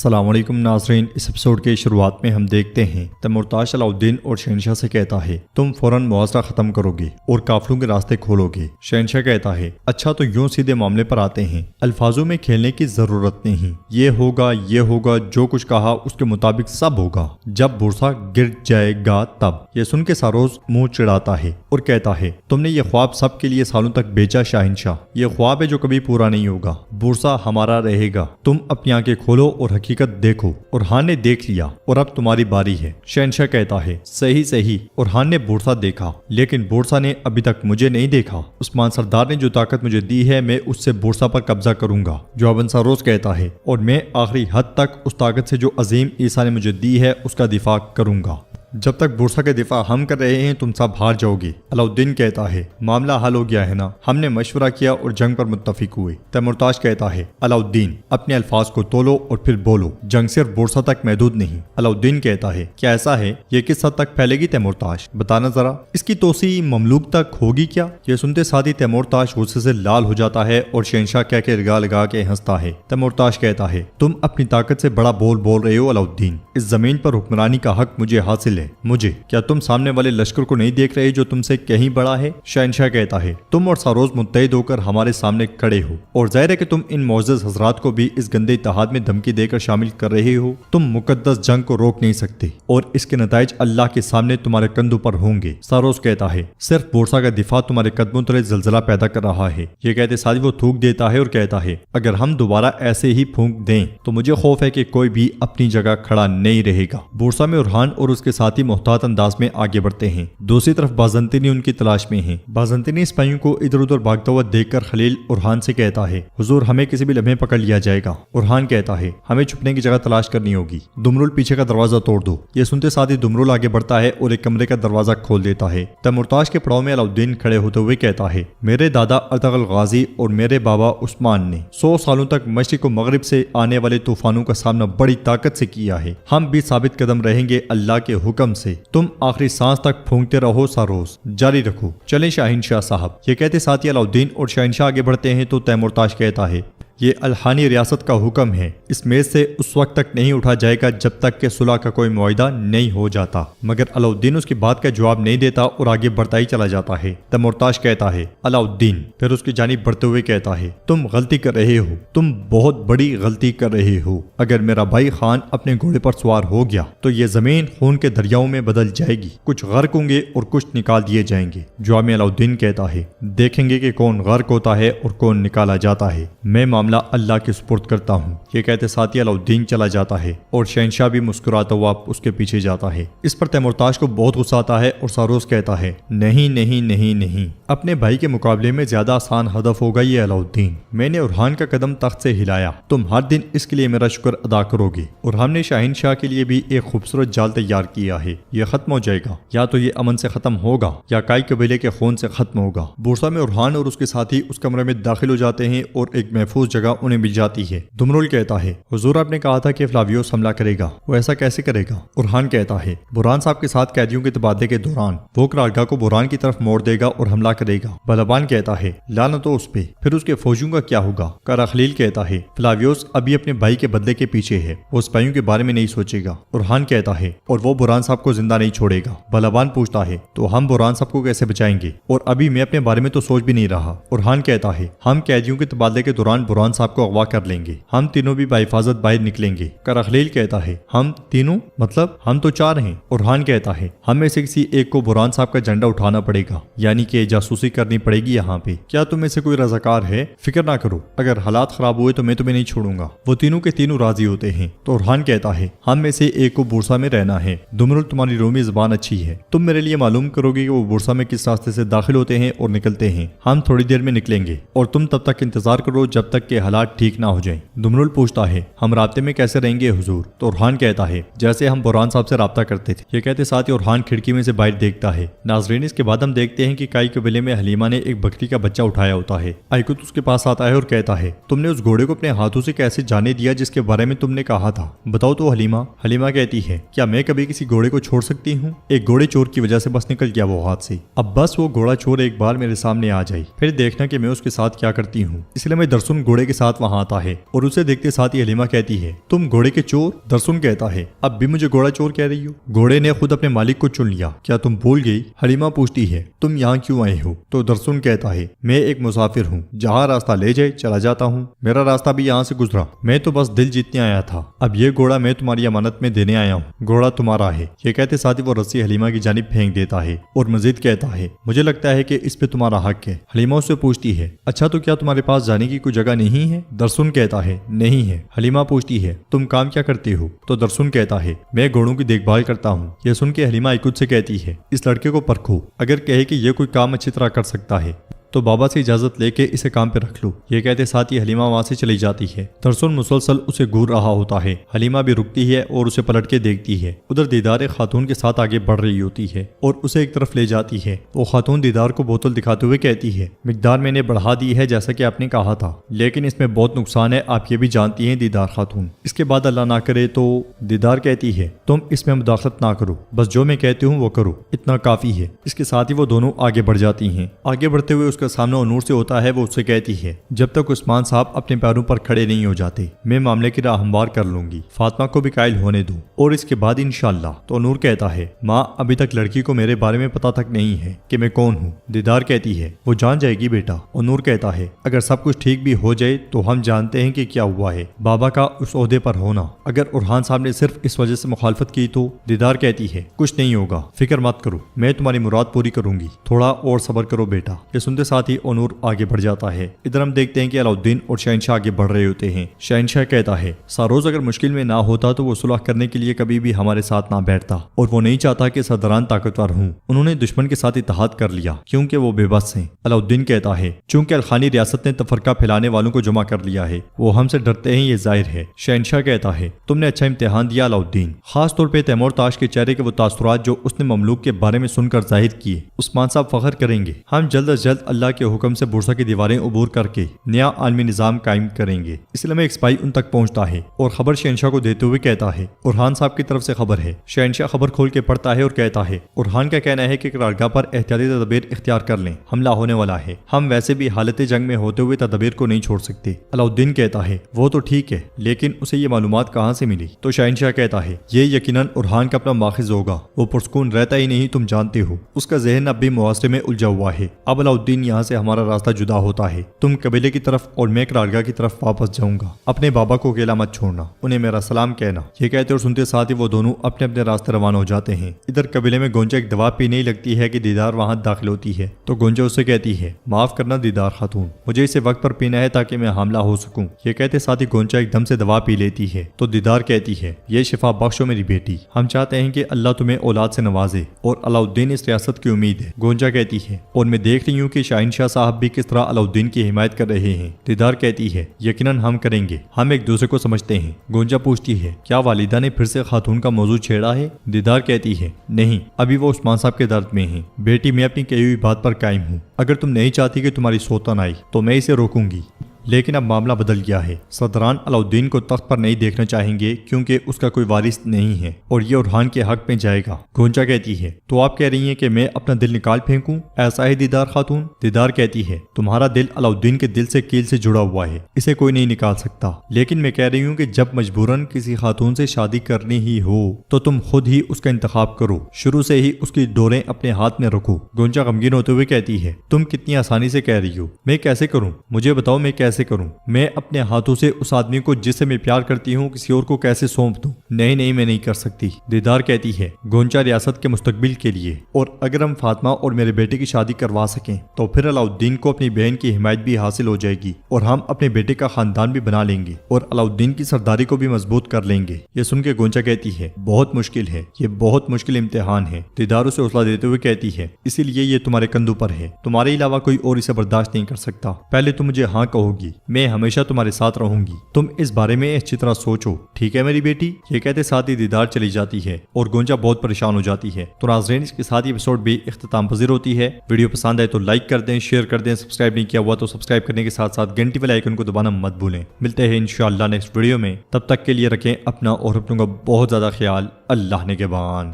السلام علیکم ناظرین، اس ایپیسوڈ کے شروعات میں ہم دیکھتے ہیں تیمورتاش علاؤالدین اور شہنشاہ سے کہتا ہے تم فوراً محاصرہ ختم کرو گے اور کافروں کے راستے کھولو گے۔ شہنشاہ کہتا ہے اچھا تو یوں سیدھے معاملے پر آتے ہیں، الفاظوں میں کھیلنے کی ضرورت نہیں، یہ ہوگا جو کچھ کہا اس کے مطابق سب ہوگا، جب بورسا گر جائے گا تب۔ یہ سن کے ساروس منہ چڑھاتا ہے اور کہتا ہے تم نے یہ خواب سب کے لیے سالوں تک بیچا شہنشاہ، یہ خواب ہے جو کبھی پورا نہیں ہوگا، بورسا ہمارا رہے گا، تم اپنی آنکھیں کھولو اور حقیقت دیکھو۔ اورحان نے دیکھ لیا اور اب تمہاری باری ہے۔ شہنشاہ کہتا ہے صحیح۔ اورحان نے بورسا دیکھا لیکن بورسا نے ابھی تک مجھے نہیں دیکھا، عثمان سردار نے جو طاقت مجھے دی ہے میں اس سے بورسا پر قبضہ کروں گا۔ جواباً ساروس کہتا ہے اور میں آخری حد تک اس طاقت سے جو عظیم عیسیٰ نے مجھے دی ہے اس کا دفاع کروں گا۔ جب تک بورسا کا دفاع ہم کر رہے ہیں تم سب ہار جاؤ گے۔ علاؤالدین کہتا ہے معاملہ حل ہو گیا ہے نا، ہم نے مشورہ کیا اور جنگ پر متفق ہوئے۔ تیمورتاش کہتا ہے علاؤالدین اپنے الفاظ کو تولو اور پھر بولو، جنگ صرف بورسا تک محدود نہیں۔ علاؤالدین کہتا ہے کیا ایسا ہے؟ یہ کس حد تک پھیلے گی تیمورتاش؟ بتانا ذرا، اس کی توسیع مملوک تک ہوگی کیا؟ یہ سنتے ساتھ ہی تیمورتاش غصے سے لال ہو جاتا ہے اور شہنشاہ کہہ کے لگا کے ہنستا ہے۔ تیمورتاش کہتا ہے تم اپنی طاقت سے بڑا بول رہے ہو علاؤالدین، اس زمین پر حکمرانی کا حق مجھے حاصل ہے، مجھے کیا تم سامنے والے لشکر کو نہیں دیکھ رہے جو تم سے کہیں بڑا ہے؟ شہنشاہ کہتا ہے تم اور ساروس متحد ہو کر ہمارے سامنے کھڑے ہو اور ظاہر ہے کہ تم ان معزز حضرات کو بھی اس گندے اتحاد میں دھمکی دے کر شامل کر رہے ہو۔ تم مقدس جنگ کو روک نہیں سکتے اور اس کے نتائج اللہ کے سامنے تمہارے کندھوں پر ہوں گے۔ ساروس کہتا ہے صرف بورسا کا دفاع تمہارے قدموں تلے زلزلہ پیدا کر رہا ہے۔ یہ کہتے ساتھ وہ تھوک دیتا ہے اور کہتا ہے اگر ہم دوبارہ ایسے ہی پھونک دیں تو مجھے خوف ہے کہ کوئی بھی اپنی جگہ کھڑا نہیں رہے گا۔ بورسا میں اورحان اور اس کے ساتھی محتاط انداز میں آگے بڑھتے ہیں، دوسری طرف بازنطینی ان کی تلاش میں ہیں۔ بازنطینی سپاہیوں کو ادھر ادھر بھاگتا ہوا دیکھ کر خلیل اورحان سے کہتا ہے حضور ہمیں کسی بھی لمحے پکڑ لیا جائے گا۔ اورحان کہتا ہے ہمیں چھپنے کی جگہ تلاش کرنی ہوگی، دمرل پیچھے کا دروازہ توڑ دو۔ یہ سنتے ساتھ ہی دمرل آگے بڑھتا ہے اور ایک کمرے کا دروازہ کھول دیتا ہے۔ تیمورتاش کے پڑاؤ میں علاؤالدین کھڑے ہوتے ہوئے کہتا ہے میرے دادا ارطغرل غازی اور میرے بابا عثمان نے 100 سالوں تک مشرق و مغرب سے آنے والے طوفانوں کا سامنا بڑی طاقت سے کیا ہے، ہم بھی ثابت قدم رہیں گے اللہ کے حکم سے، تم آخری سانس تک پھونکتے رہو ساروس، جاری رکھو، چلیں شہنشاہ صاحب۔ یہ کہتے ساتھ ہی علاؤالدین اور شہنشاہ آگے بڑھتے ہیں تو تیمورتاش کہتا ہے یہ الحانی ریاست کا حکم ہے، اس میز سے اس وقت تک نہیں اٹھا جائے گا جب تک کہ صلح کا کوئی معاہدہ نہیں ہو جاتا۔ مگر علاؤالدین اس کی بات کا جواب نہیں دیتا اور آگے بڑھتا ہی چلا جاتا ہے۔ تیمورتاش کہتا ہے علاؤالدین پھر اس کی جانب بڑھتے ہوئے کہتا ہے تم غلطی کر رہے ہو، تم بہت بڑی غلطی کر رہے ہو، اگر میرا بھائی خان اپنے گھوڑے پر سوار ہو گیا تو یہ زمین خون کے دریاؤں میں بدل جائے گی، کچھ غرق ہوں گے اور کچھ نکال دیے جائیں گے۔ جواب میں علاؤالدین کہتا ہے دیکھیں گے کہ کون غرق ہوتا ہے اور کون نکالا جاتا ہے، میں معاملہ اللہ کے سپرد کرتا ہوں۔ یہ کہتے ساتھ ہی علاؤالدین چلا جاتا ہے اور شہنشاہ بھی مسکراتا ہوا اس کے پیچھے جاتا ہے۔ اس پر تیمورتاش کو بہت غصہ آتا ہے اور ساروس کہتا ہے نہیں، اپنے بھائی کے مقابلے میں زیادہ آسان ہدف ہوگا یہ علاؤالدین، میں نے اورحان کا قدم تخت سے ہلایا، تم ہر دن اس کے لیے میرا شکر ادا کرو گے، اور ہم نے شہنشاہ کے لیے بھی ایک خوبصورت جال تیار کیا ہے، یہ ختم ہو جائے گا، یا تو یہ امن سے ختم ہوگا یا کائی قبیلے کے خون سے ختم ہوگا۔ بورسا میں اورحان اور اس کے ساتھی اس کمرے میں داخل ہو جاتے ہیں اور ایک محفوظ جگہ انہیں مل جاتی ہے۔ دمرل کہتا ہے حضور آپ نے کہا تھا کہ فلاویوس حملہ کرے گا، وہ ایسا کیسے کرے گا؟ اورحان کہتا ہے بوران صاحب کے ساتھ قیدیوں کے تبادلے کے دوران وہ قرارگاہ کو بوران کی طرف موڑ دے گا اور حملہ کرے گا۔ بلبان کہتا ہے لعنت ہو اس پہ، پھر اس کے فوجیوں کا کیا ہوگا؟ کراخلیل کہتا ہے فلاویوس ابھی اپنے بھائی کے بدلے کے پیچھے ہے، وہ سپاہیوں کے بارے میں نہیں سوچے گا۔ اورحان کہتا ہے اور وہ بوران صاحب کو زندہ نہیں چھوڑے گا۔ بلبان پوچھتا ہے تو ہم بوران صاحب کو کیسے بچائیں گے؟ اور ابھی میں اپنے بارے میں تو سوچ بھی نہیں رہا۔ اورحان کہتا ہے ہم قیدیوں کے تبادلے کے دوران بوران صاحب کو اغوا کر لیں گے، ہم تینوں بھی بحفاظت باہر نکلیں گے۔ کراخلیل کہتا ہے ہم تینوں مطلب ہم تو 4 ہیں۔ اورحان کہتا ہے ہم میں سے کسی ایک کو بوران صاحب کا جھنڈا اٹھانا پڑے گا، یعنی کہ جاسوسی کرنی پڑے گی یہاں پہ۔ کیا تم میں سے کوئی رضاکار ہے؟ فکر نہ کرو، اگر حالات خراب ہوئے تو میں تمہیں نہیں چھوڑوں گا۔ وہ تینوں کے تینوں راضی ہوتے ہیں تو اورحان کہتا ہے ہم میں سے ایک کو بورسا میں رہنا ہے۔ دمرل تمہاری رومی زبان اچھی ہے، تم میرے لیے معلوم کرو گے کہ وہ بورسا میں کس راستے سے داخل ہوتے ہیں اور نکلتے ہیں، ہم تھوڑی دیر میں نکلیں گے اور تم تب تک انتظار کرو جب تک کہ حالات ٹھیک نہ ہو جائیں۔ دمرل پوچھتا ہے ہم رابطے میں کیسے رہیں گے حضور؟ تو اورحان کہتا ہے جیسے ہم بوران صاحب سے رابطہ کرتے تھے۔ یہ کہتے ساتھ ہی اورحان کھڑکی میں سے باہر دیکھتا ہے۔ ناظرین اس کے بعد ہم دیکھتے ہیں کہ کائی قبیلے میں حلیمہ نے ایک بکری کا بچہ اٹھایا ہوتا ہے۔ آئیکوت اس کے پاس آتا ہے اور کہتا ہے تم نے اس گھوڑے کو اپنے ہاتھوں سے کیسے جانے دیا جس کے بارے میں تم نے کہا تھا؟ بتاؤ تو حلیمہ۔ حلیمہ کہتی ہے کیا میں کبھی کسی گھوڑے کو چھوڑ سکتی ہوں؟ ایک گھوڑے چور کی وجہ سے بس نکل گیا وہ ہاتھ سے، اب بس وہ گھوڑا چور ایک بار میرے سامنے آ جائے پھر دیکھنا کہ میں اس کے ساتھ کیا کرتی ہوں، اس لیے میں درسن گھوڑے کے ساتھ وہاں آتا ہے اور اسے دیکھتے ساتھ ہی حلیمہ کہتی ہے تم گھوڑے کے چور؟ درسن کہتا ہے اب بھی مجھے گھوڑا چور کہہ رہی ہو؟ گھوڑے نے خود اپنے مالک کو چن لیا، کیا تم بھول گئی؟ حلیمہ پوچھتی ہے تم یہاں کیوں آئے ہو؟ تو درسن کہتا ہے میں ایک مسافر ہوں، جہاں راستہ لے جائے چلا جاتا ہوں، میرا راستہ بھی یہاں سے گزرا، میں تو بس دل جیتنے آیا تھا، اب یہ گھوڑا میں تمہاری امانت میں دینے آیا ہوں، گھوڑا تمہارا ہے۔ یہ کہتے ساتھ ہی وہ رسی حلیمہ کی جانب پھینک دیتا ہے اور مزید کہتا ہے مجھے لگتا ہے کہ اس پہ تمہارا حق ہے۔ حلیمہ اس سے پوچھتی ہے اچھا تو کیا تمہارے پاس جانے کی کوئی جگہ نہیں ہے؟ درسن کہتا ہے نہیں ہے۔ حلیمہ پوچھتی ہے تم کام کیا کرتے ہو؟ تو درسن کہتا ہے میں گھوڑوں کی دیکھ بھال کرتا ہوں۔ یہ سن کے حلیمہ خود سے کہتی ہے اس لڑکے کو پرکھو، اگر کہے کہ یہ کوئی کام اچھی طرح کر سکتا ہے تو بابا سے اجازت لے کے اسے کام پہ رکھ لو۔ یہ کہتے ساتھ ہی حلیمہ وہاں سے چلی جاتی ہے۔ درسن مسلسل اسے گھور رہا ہوتا ہے، حلیمہ بھی رکتی ہے اور اسے پلٹ کے دیکھتی ہے۔ ادھر دیدار ایک خاتون کے ساتھ آگے بڑھ رہی ہوتی ہے اور اسے ایک طرف لے جاتی ہے۔ وہ خاتون دیدار کو بوتل دکھاتے ہوئے کہتی ہے مقدار میں نے بڑھا دی ہے جیسا کہ آپ نے کہا تھا، لیکن اس میں بہت نقصان ہے، آپ یہ بھی جانتی ہیں دیدار خاتون۔ اس کے بعد اللہ نہ کرے تو دیدار کہتی ہے تم اس میں مداخلت نہ کرو، بس جو میں کہتی ہوں وہ کرو، اتنا کافی ہے۔ اس کے ساتھ ہی وہ دونوں آگے بڑھ جاتی ہیں۔ آگے بڑھتے ہوئے اس کا سامنا نور سے ہوتا ہے۔ وہ اس سے کہتی ہے جب تک عثمان صاحب اپنے پیروں پر کھڑے نہیں ہو جاتے میں معاملے کی راہ ہموار کر لوں گی، فاطمہ کو بھی قائل ہونے دوں اور اس کے بعد انشاءاللہ۔ تو نور کہتا ہے ماں ابھی تک لڑکی کو میرے بارے میں پتا تک نہیں ہے کہ میں کون ہوں۔ دیدار کہتی ہے وہ جان جائے گی بیٹا۔ اور نور کہتا ہے اگر سب کچھ ٹھیک بھی ہو جائے تو ہم جانتے ہیں کہ کیا ہوا ہے، بابا کا اس عہدے پر ہونا، اگر ارحان صاحب نے صرف اس وجہ سے مخالفت کی تو۔ دیدار کہتی ہے کچھ نہیں ہوگا، فکر مت کرو، میں تمہاری مراد پوری کروں گی، تھوڑا اور صبر کرو بیٹا۔ یہ سنتے ساتھ ہی نور آگے بڑھ جاتا ہے۔ ادھر ہم دیکھتے ہیں کہ علاؤالدین اور شہنشاہ آگے بڑھ رہے ہوتے ہیں۔ شہنشاہ کہتا ہے ساروز اگر مشکل میں نہ ہوتا تو وہ صلح کرنے کے لیے کبھی بھی ہمارے ساتھ نہ بیٹھتا، اور وہ نہیں چاہتا کہ سرداران طاقتور ہوں، انہوں نے دشمن کے ساتھ اتحاد کر لیا کیونکہ وہ بے بس ہیں۔ علاؤالدین کہتا ہے چونکہ الخانی ریاست نے تفرقہ پھیلانے والوں کو جمع کر لیا ہے، وہ ہم سے ڈرتے ہیں، یہ ظاہر ہے۔ شہنشاہ کہتا ہے تم نے اچھا امتحان دیا علاؤالدین، خاص طور پہ تیمور تاش کے چہرے کے وہ تاثرات جو اس نے مملوک کے بارے میں سن کر ظاہر کیے۔ عثمان صاحب فخر کریں گے، ہم جلد از جلد اللہ کے حکم سے بورسا کی دیواریں عبور کر کے نیا عالمی نظام قائم کریں گے۔ اس لیے ایک سپاہی ان تک پہنچتا ہے اور خبر شہنشاہ کو دیتے ہوئے کہتا ہے ارحان صاحب کی طرف سے خبر ہے۔ شہنشاہ خبر کھول کے پڑھتا ہے اور کہتا ہے ارحان کا کہنا ہے کہ قرارگاہ پر احتیاطی تدابیر اختیار کر لیں، حملہ ہونے والا ہے، ہم ویسے بھی حالت جنگ میں ہوتے ہوئے تدابیر کو نہیں چھوڑ سکتے۔ علاؤالدین کہتا ہے وہ تو ٹھیک ہے، لیکن اسے یہ معلومات کہاں سے ملی؟ تو شہنشاہ کہتا ہے یہ یقیناً ارحان کا اپنا ماخذ ہوگا، وہ پرسکون رہتا ہی نہیں، تم جانتے ہو، اس کا ذہن اب بھی محاصرے میں الجھا ہوا ہے۔ اب علاؤالدین یہاں سے ہمارا راستہ جدا ہوتا ہے، تم قبیلے کی طرف اور میں قرارگاہ کی طرف واپس جاؤں گا، اپنے بابا کو اکیلا مت چھوڑنا، انہیں میرا سلام کہنا۔ یہ کہتے اور سنتے ساتھ ہی وہ دونوں اپنے اپنے راستے روانہ ہو جاتے ہیں۔ ادھر قبیلے میں گونجا ایک دوا پینے ہی لگتی ہے کہ دیدار وہاں داخل ہوتی ہے تو گونجا اسے کہتی ہے معاف کرنا دیدار خاتون، مجھے اسے وقت پر پینا ہے تاکہ میں حاملہ ہو سکوں۔ یہ کہتے ساتھ ہی گونجا ایک دم سے دوا پی لیتی ہے تو دیدار کہتی ہے یہ شفا بخشو میری بیٹی، ہم چاہتے ہیں کہ اللہ تمہیں اولاد سے نوازے اور علاؤالدین اس ریاست کی امید ہے۔ گونجا کہتی ہے اور میں دیکھ رہی ہوں کہ شاہنشاہ صاحب بھی کس طرح علاؤالدین کی حمایت کر رہے ہیں۔ دیدار کہتی ہے یقیناً ہم کریں گے، ہم ایک دوسرے کو سمجھتے ہیں۔ گونجا پوچھتی ہے کیا والدہ نے پھر سے خاتون کا موضوع چھیڑا ہے؟ دیدار کہتی ہے نہیں، ابھی وہ عثمان صاحب کے درد میں ہیں۔ بیٹی میں اپنی کہی ہوئی بات پر قائم ہوں، اگر تم نہیں چاہتی کہ تمہاری سوتن آئی تو میں اسے روکوں گی، لیکن اب معاملہ بدل گیا ہے، صدران علاؤالدین کو تخت پر نہیں دیکھنا چاہیں گے کیونکہ اس کا کوئی وارث نہیں ہے اور یہ ارحان کے حق میں جائے گا۔ گونجا کہتی ہے تو آپ کہہ رہی ہیں کہ میں اپنا دل نکال پھینکوں، ایسا ہے دیدار خاتون؟ دیدار کہتی ہے تمہارا دل علاؤالدین کے دل سے کیل سے جڑا ہوا ہے، اسے کوئی نہیں نکال سکتا، لیکن میں کہہ رہی ہوں کہ جب مجبوراً کسی خاتون سے شادی کرنی ہی ہو تو تم خود ہی اس کا انتخاب کرو، شروع سے ہی اس کی ڈوریں اپنے ہاتھ میں رکھو۔ گونجا غمگین ہوتے ہوئے کہتی ہے تم کتنی آسانی سے کہہ رہی ہو، میں کیسے کروں؟ مجھے بتاؤ میں کیسے کروں؟ میں اپنے ہاتھوں سے اس آدمی کو جسے میں پیار کرتی ہوں کسی اور کو کیسے سونپ دوں؟ نہیں میں نہیں کر سکتی۔ دیدار کہتی ہے گونجا ریاست کے مستقبل کے لیے اور اگر ہم فاطمہ اور میرے بیٹے کی شادی کروا سکیں تو پھر علاؤالدین کو اپنی بہن کی حمایت بھی حاصل ہو جائے گی اور ہم اپنے بیٹے کا خاندان بھی بنا لیں گے اور علاؤالدین کی سرداری کو بھی مضبوط کر لیں گے۔ یہ سن کے گونجا کہتی ہے بہت مشکل ہے، یہ بہت مشکل امتحان ہے۔ دیدار اسے حوصلہ دیتے ہوئے کہتی ہے اسی لیے یہ تمہارے کندھوں پر ہے، تمہارے علاوہ کوئی اور اسے برداشت نہیں کر سکتا۔ پہلے تم مجھے ہاں کہو گی، میں ہمیشہ تمہارے ساتھ رہوں گی، تم اس بارے میں اچھی طرح سوچو، ٹھیک ہے میری بیٹی؟ یہ کہتے ساتھ ہی دیدار چلی جاتی ہے اور گونجا بہت پریشان ہو جاتی ہے۔ تو ناظرین اس کے ساتھ ہی ایپیسوڈ بھی اختتام پذیر ہوتی ہے۔ ویڈیو پسند آئے تو لائک کر دیں، شیئر کر دیں، سبسکرائب نہیں کیا ہوا تو سبسکرائب کرنے کے ساتھ ساتھ گھنٹی والے آئیکن کو دبانا مت بھولیں۔ ملتے ہیں انشاءاللہ نیکسٹ ویڈیو میں، تب تک کے لیے رکھیں اپنا اور اپنوں کا بہت زیادہ خیال۔ اللہ نگہبان۔